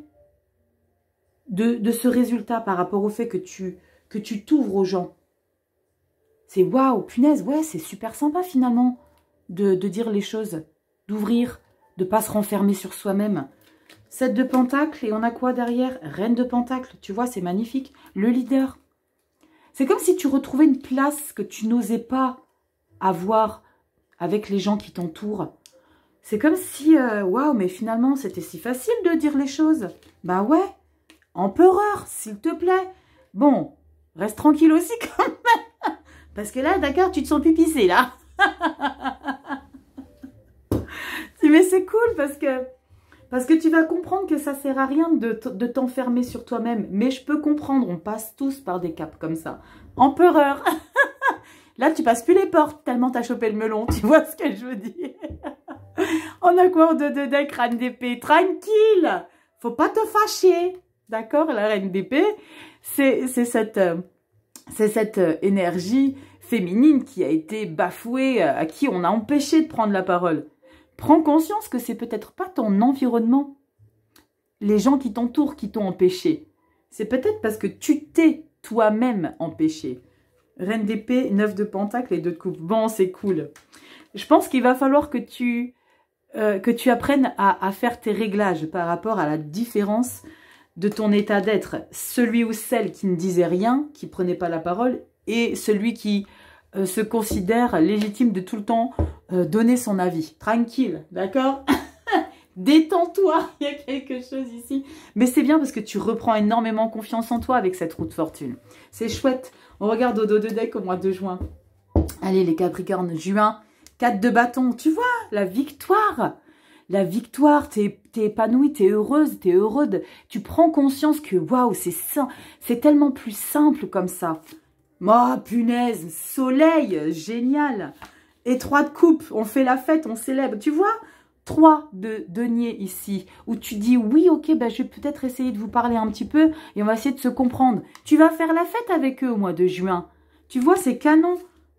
de ce résultat par rapport au fait que tu t'ouvres aux gens. C'est waouh, punaise, ouais, c'est super sympa finalement de dire les choses, d'ouvrir, de ne pas se renfermer sur soi-même. 7 de pentacles et on a quoi derrière? Reine de pentacles, tu vois, c'est magnifique. Le leader. C'est comme si tu retrouvais une place que tu n'osais pas avoir avec les gens qui t'entourent. C'est comme si, waouh, mais finalement, c'était si facile de dire les choses. Bah ouais, empereur, s'il te plaît. Bon, reste tranquille aussi quand même. Parce que là, d'accord, tu te sens pupissé, là. Mais c'est cool parce que tu vas comprendre que ça sert à rien de t'enfermer sur toi-même. Mais je peux comprendre, on passe tous par des caps comme ça. Empereur. Là, tu passes plus les portes tellement t'as chopé le melon. Tu vois ce que je veux dire? On a quoi en 2 deck, reine d'épée? Tranquille. Faut pas te fâcher. D'accord? La reine d'épée, c'est cette énergie féminine qui a été bafouée, à qui on a empêché de prendre la parole. Prends conscience que c'est peut-être pas ton environnement, les gens qui t'entourent qui t'ont empêché. C'est peut-être parce que tu t'es toi-même empêché. Reine d'épée, 9 de pentacles et 2 de coupe. Bon, c'est cool. Je pense qu'il va falloir que tu apprennes à faire tes réglages par rapport à la différence de ton état d'être. Celui ou celle qui ne disait rien, qui ne prenait pas la parole, et celui qui se considère légitime de tout le temps donner son avis. Tranquille, d'accord? Détends-toi, il y a quelque chose ici. Mais c'est bien parce que tu reprends énormément confiance en toi avec cette roue de fortune. C'est chouette. On regarde au dos de deck au mois de juin. Allez, les Capricornes, juin, 4 de bâton. Tu vois, la victoire. La victoire, t'es épanouie, t'es heureuse, t'es heureux. Tu prends conscience que, waouh, c'est tellement plus simple comme ça. Oh, punaise, soleil, génial. Et 3 de coupe, on fait la fête, on célèbre. Tu vois, 3 de denier ici, où tu dis, oui, ok, ben, je vais peut-être essayer de vous parler un petit peu et on va essayer de se comprendre. Tu vas faire la fête avec eux au mois de juin. Tu vois, c'est canon.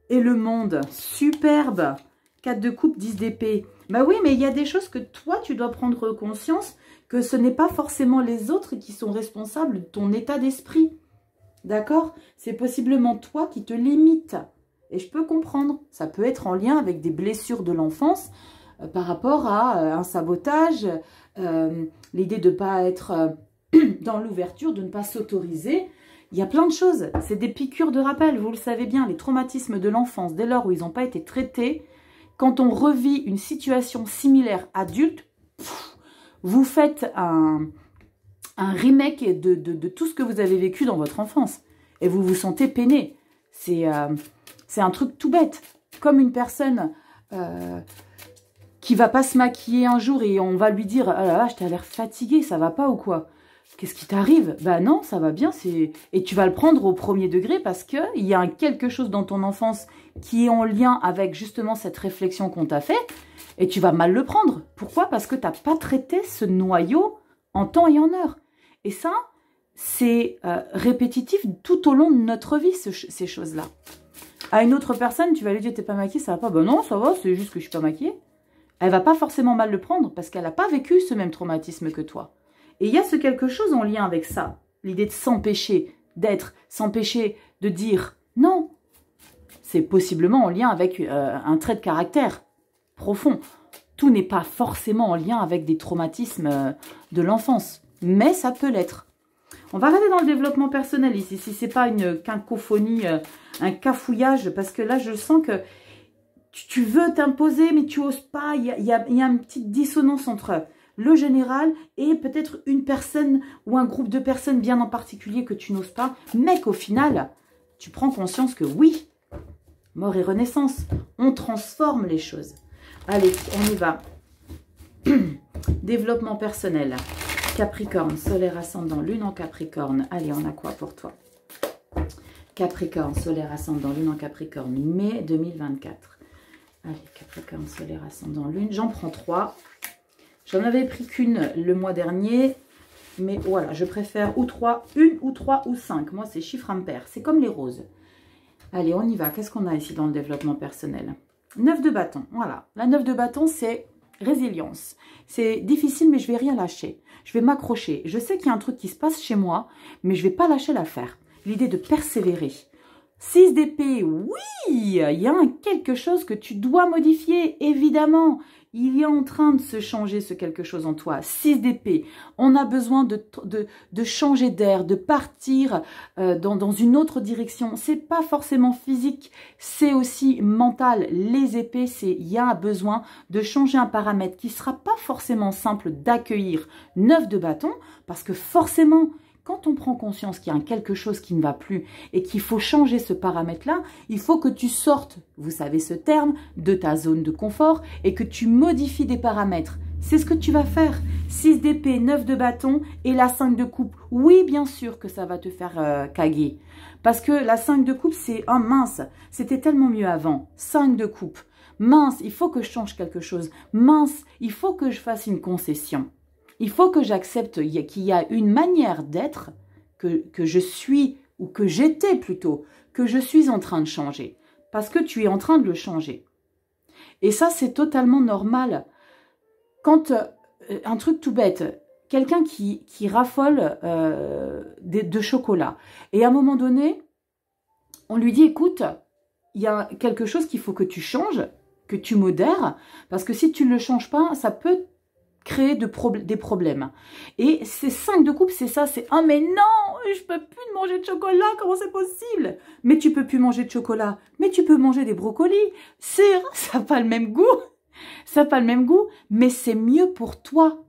Et le monde, superbe. 4 de coupe, 10 d'épée. Bah oui, mais il y a des choses que toi, tu dois prendre conscience que ce n'est pas forcément les autres qui sont responsables de ton état d'esprit. D'accord? C'est possiblement toi qui te limites. Et je peux comprendre. Ça peut être en lien avec des blessures de l'enfance par rapport à un sabotage, l'idée de ne pas être dans l'ouverture, de ne pas s'autoriser. Il y a plein de choses. C'est des piqûres de rappel, vous le savez bien. Les traumatismes de l'enfance, dès lors où ils n'ont pas été traités, quand on revit une situation similaire adulte, vous faites un remake de tout ce que vous avez vécu dans votre enfance. Et vous vous sentez peiné. C'est un truc tout bête. Comme une personne qui va pas se maquiller un jour et on va lui dire « Ah là là, je t'ai l'air fatiguée, ça va pas ou quoi ?» Qu'est-ce qui t'arrive? Ben non, ça va bien. Et tu vas le prendre au premier degré parce qu'il y a quelque chose dans ton enfance qui est en lien avec justement cette réflexion qu'on t'a fait. Et tu vas mal le prendre. Pourquoi? Parce que tu n'as pas traité ce noyau en temps et en heure. Et ça, c'est répétitif tout au long de notre vie, ces choses-là. À une autre personne, tu vas lui dire « T'es pas maquillée, ça va pas ?» Ben non, ça va, c'est juste que je suis pas maquillée. Elle va pas forcément mal le prendre parce qu'elle n'a pas vécu ce même traumatisme que toi. Et il y a ce quelque chose en lien avec ça. L'idée de s'empêcher d'être, s'empêcher de dire non. C'est possiblement en lien avec un trait de caractère profond. Tout n'est pas forcément en lien avec des traumatismes de l'enfance. Mais ça peut l'être. On va regarder dans le développement personnel ici. Si ce n'est pas une cacophonie, un cafouillage. Parce que là, je sens que tu veux t'imposer, mais tu n'oses pas. Il y a une petite dissonance entre le général et peut-être une personne ou un groupe de personnes bien en particulier que tu n'oses pas, mais qu'au final, tu prends conscience que oui, mort et renaissance, on transforme les choses. Allez, on y va. Développement personnel. Capricorne, solaire ascendant, lune en Capricorne. Allez, on a quoi pour toi? Capricorne, solaire ascendant, lune en Capricorne, mai 2024. Allez, Capricorne, solaire ascendant, lune. J'en prends 3. J'en avais pris qu'une le mois dernier, mais voilà, je préfère ou 3, une ou 3 ou 5. Moi, c'est chiffre impair. C'est comme les roses. Allez, on y va. Qu'est-ce qu'on a ici dans le développement personnel? 9 de bâton. Voilà. La 9 de bâton, c'est résilience. C'est difficile, mais je vais rien lâcher. Je vais m'accrocher. Je sais qu'il y a un truc qui se passe chez moi, mais je vais pas lâcher l'affaire. L'idée de persévérer. 6 d'épée, oui, il y a quelque chose que tu dois modifier, évidemment. Il est en train de se changer ce quelque chose en toi. 6 d'épée, on a besoin de changer d'air, de partir dans une autre direction. C'est pas forcément physique, c'est aussi mental. Les épées, il y a besoin de changer un paramètre qui sera pas forcément simple d'accueillir. 9 de bâton, parce que forcément, quand on prend conscience qu'il y a quelque chose qui ne va plus et qu'il faut changer ce paramètre-là, il faut que tu sortes, vous savez ce terme, de ta zone de confort et que tu modifies des paramètres. C'est ce que tu vas faire. 6 d'épée, 9 de bâton et la 5 de coupe. Oui, bien sûr que ça va te faire caguer. Parce que la 5 de coupe, c'est un mince. C'était tellement mieux avant. 5 de coupe. Mince, il faut que je change quelque chose. Mince, il faut que je fasse une concession. Il faut que j'accepte qu'il y a une manière d'être que je suis, ou que j'étais plutôt, que je suis en train de changer. Parce que tu es en train de le changer. Et ça, c'est totalement normal. Quand, un truc tout bête, quelqu'un qui raffole de chocolat, et à un moment donné, on lui dit, écoute, il y a quelque chose qu'il faut que tu changes, que tu modères, parce que si tu ne le changes pas, ça peut créer des problèmes. Et ces 5 de coupe, c'est ça, c'est « Ah mais non, je peux plus manger de chocolat, comment c'est possible ?» Mais tu peux plus manger de chocolat, mais tu peux manger des brocolis. Ça n'a pas le même goût, ça n'a pas le même goût, mais c'est mieux pour toi.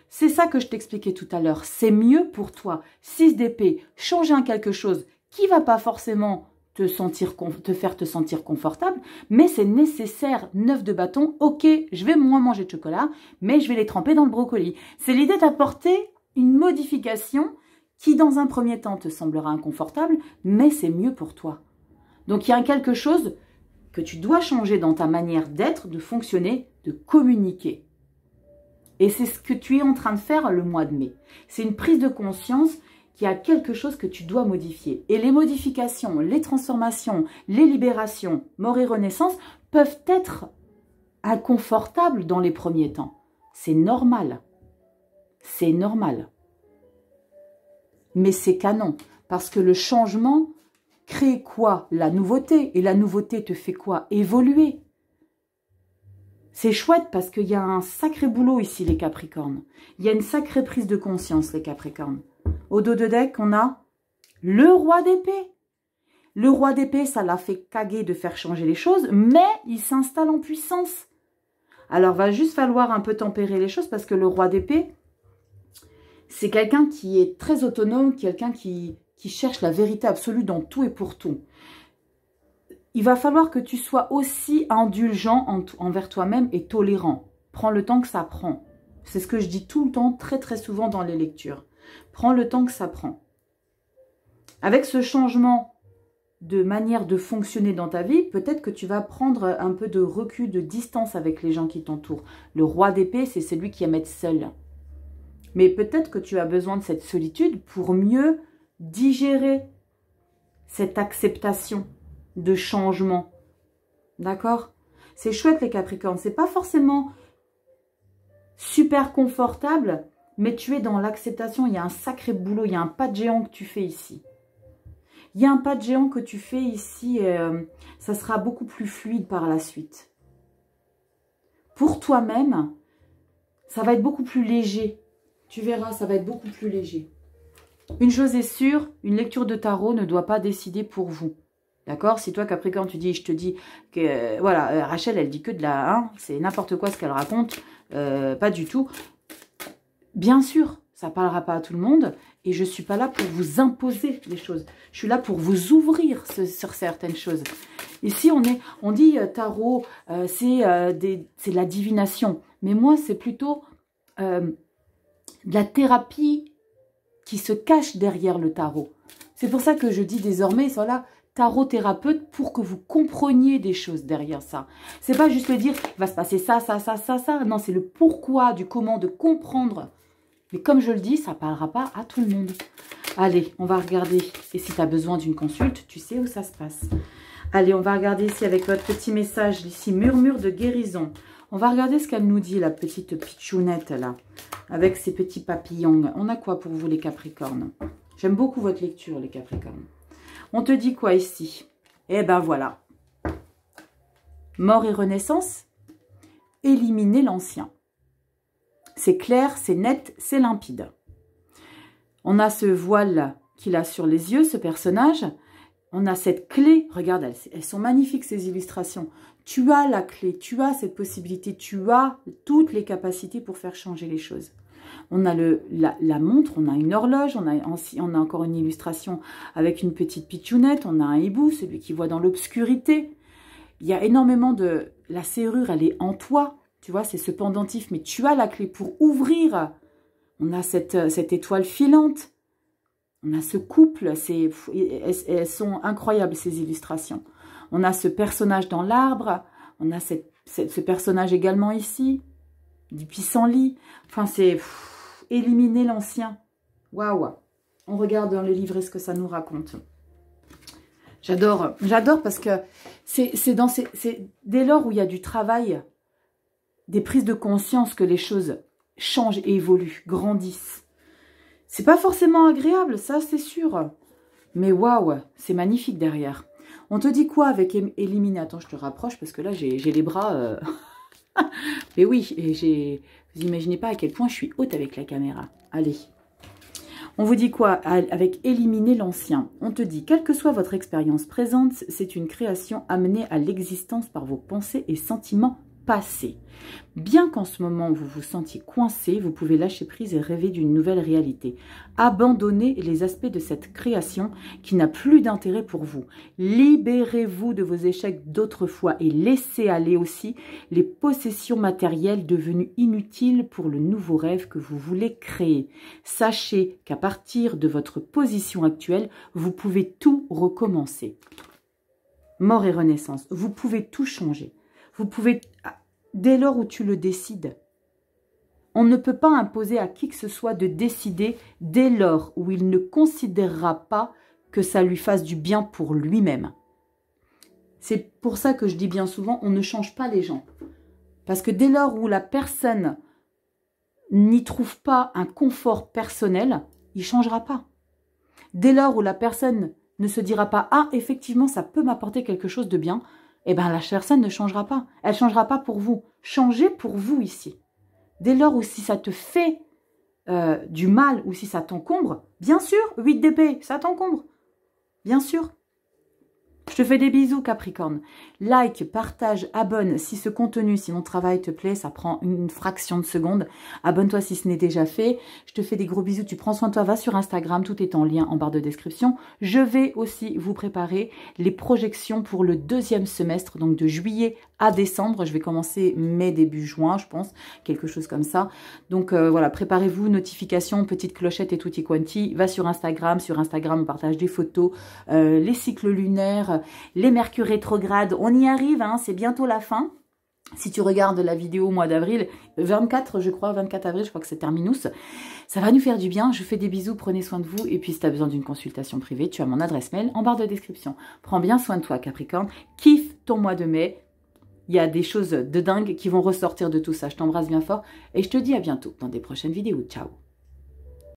C'est ça que je t'expliquais tout à l'heure, c'est mieux pour toi. 6 d'épée, changer un quelque chose qui va pas forcément te faire te sentir confortable, mais c'est nécessaire. 9 de bâton, ok, je vais moins manger de chocolat, mais je vais les tremper dans le brocoli. C'est l'idée d'apporter une modification qui, dans un premier temps, te semblera inconfortable, mais c'est mieux pour toi. Donc, il y a quelque chose que tu dois changer dans ta manière d'être, de fonctionner, de communiquer. Et c'est ce que tu es en train de faire le mois de mai. C'est une prise de conscience qu'il y a quelque chose que tu dois modifier. Et les modifications, les transformations, les libérations, mort et renaissance, peuvent être inconfortables dans les premiers temps. C'est normal. C'est normal. Mais c'est canon. Parce que le changement crée quoi? La nouveauté. Et la nouveauté te fait quoi? Évoluer. C'est chouette parce qu'il y a un sacré boulot ici, les Capricornes. Il y a une sacrée prise de conscience, les Capricornes. Au dos de deck, on a le roi d'épée. Le roi d'épée, ça l'a fait caguer de faire changer les choses, mais il s'installe en puissance. Alors, va juste falloir un peu tempérer les choses parce que le roi d'épée, c'est quelqu'un qui est très autonome, quelqu'un qui cherche la vérité absolue dans tout et pour tout. Il va falloir que tu sois aussi indulgent envers toi-même et tolérant. Prends le temps que ça prend. C'est ce que je dis tout le temps, très très souvent dans les lectures. Prends le temps que ça prend. Avec ce changement de manière de fonctionner dans ta vie, peut-être que tu vas prendre un peu de recul, de distance avec les gens qui t'entourent. Le roi d'épée, c'est celui qui aime être seul. Mais peut-être que tu as besoin de cette solitude pour mieux digérer cette acceptation de changement. D'accord? C'est chouette les Capricornes. C'est pas forcément super confortable, mais tu es dans l'acceptation. Il y a un sacré boulot, il y a un pas de géant que tu fais ici. Il y a un pas de géant que tu fais ici, ça sera beaucoup plus fluide par la suite. Pour toi-même, ça va être beaucoup plus léger. Tu verras, ça va être beaucoup plus léger. Une chose est sûre, une lecture de tarot ne doit pas décider pour vous. D'accord? Si toi, Capricorne, je te dis que, voilà, Rachel, elle dit que de la... Hein, c'est n'importe quoi ce qu'elle raconte, pas du tout. Bien sûr, ça ne parlera pas à tout le monde. Et je ne suis pas là pour vous imposer les choses. Je suis là pour vous ouvrir sur certaines choses. Ici, on dit tarot, c'est de la divination. Mais moi, c'est plutôt de la thérapie qui se cache derrière le tarot. C'est pour ça que je dis désormais, voilà, tarot thérapeute, pour que vous compreniez des choses derrière ça. C'est pas juste le dire, il va se passer ça, ça, ça, ça, ça. Non, c'est le pourquoi, du comment, de comprendre. Mais comme je le dis, ça ne parlera pas à tout le monde. Allez, on va regarder. Et si tu as besoin d'une consulte, tu sais où ça se passe. Allez, on va regarder ici avec votre petit message, ici, murmure de guérison. On va regarder ce qu'elle nous dit, la petite pitchounette, là, avec ses petits papillons. On a quoi pour vous, les Capricornes? J'aime beaucoup votre lecture, les Capricornes. On te dit quoi ici? Eh ben voilà. Mort et renaissance, éliminer l'ancien. C'est clair, c'est net, c'est limpide. On a ce voile qu'il a sur les yeux, ce personnage. On a cette clé. Regarde, elles sont magnifiques, ces illustrations. Tu as la clé, tu as cette possibilité, tu as toutes les capacités pour faire changer les choses. On a la montre, on a une horloge, on a encore une illustration avec une petite pitchounette, on a un hibou, celui qui voit dans l'obscurité. Il y a énormément de... La serrure, elle est en toi. Tu vois, c'est ce pendentif, mais tu as la clé pour ouvrir. On a cette étoile filante. On a ce couple. Elles sont incroyables, ces illustrations. On a ce personnage dans l'arbre. On a ce personnage également ici. Du pissenlit. Enfin, c'est éliminer l'ancien. Waouh. On regarde dans le livret ce que ça nous raconte. J'adore parce que c'est dès lors où il y a du travail, des prises de conscience que les choses changent et évoluent, grandissent. C'est pas forcément agréable, ça c'est sûr. Mais waouh, c'est magnifique derrière. On te dit quoi avec éliminer? Attends, je te rapproche parce que là j'ai les bras... Mais oui, vous imaginez pas à quel point je suis haute avec la caméra. Allez. On vous dit quoi avec éliminer l'ancien? On te dit, quelle que soit votre expérience présente, c'est une création amenée à l'existence par vos pensées et sentiments passés. Bien qu'en ce moment vous vous sentiez coincé, vous pouvez lâcher prise et rêver d'une nouvelle réalité. Abandonnez les aspects de cette création qui n'a plus d'intérêt pour vous. Libérez-vous de vos échecs d'autrefois et laissez aller aussi les possessions matérielles devenues inutiles pour le nouveau rêve que vous voulez créer. Sachez qu'à partir de votre position actuelle, vous pouvez tout recommencer. Mort et renaissance, vous pouvez tout changer. Vous pouvez, dès lors où tu le décides, on ne peut pas imposer à qui que ce soit de décider dès lors où il ne considérera pas que ça lui fasse du bien pour lui-même. C'est pour ça que je dis bien souvent, on ne change pas les gens. Parce que dès lors où la personne n'y trouve pas un confort personnel, il ne changera pas. Dès lors où la personne ne se dira pas « Ah, effectivement, ça peut m'apporter quelque chose de bien », eh bien la personne ne changera pas. Elle ne changera pas pour vous. Changez pour vous ici. Dès lors où si ça te fait du mal ou si ça t'encombre, bien sûr, 8 d'épée, ça t'encombre. Bien sûr. Je te fais des bisous, Capricorne. Like, partage, abonne si ce contenu, si mon travail te plaît, ça prend une fraction de seconde. Abonne-toi si ce n'est déjà fait. Je te fais des gros bisous. Tu prends soin de toi, va sur Instagram. Tout est en lien en barre de description. Je vais aussi vous préparer les projections pour le deuxième semestre, donc de juillet à décembre. Je vais commencer mai, début juin, je pense. Quelque chose comme ça. Donc voilà, préparez-vous, notifications, petite clochette et tutti quanti. Va sur Instagram. Sur Instagram, on partage des photos, les cycles lunaires, les mercures rétrogrades, on y arrive, hein, c'est bientôt la fin. Si tu regardes la vidéo au mois d'avril, 24 je crois, 24 avril, je crois que c'est terminus, ça va nous faire du bien. Je fais des bisous, prenez soin de vous. Et puis si tu as besoin d'une consultation privée, tu as mon adresse mail en barre de description. Prends bien soin de toi, Capricorne. Kiffe ton mois de mai. Il y a des choses de dingue qui vont ressortir de tout ça. Je t'embrasse bien fort et je te dis à bientôt dans des prochaines vidéos. Ciao.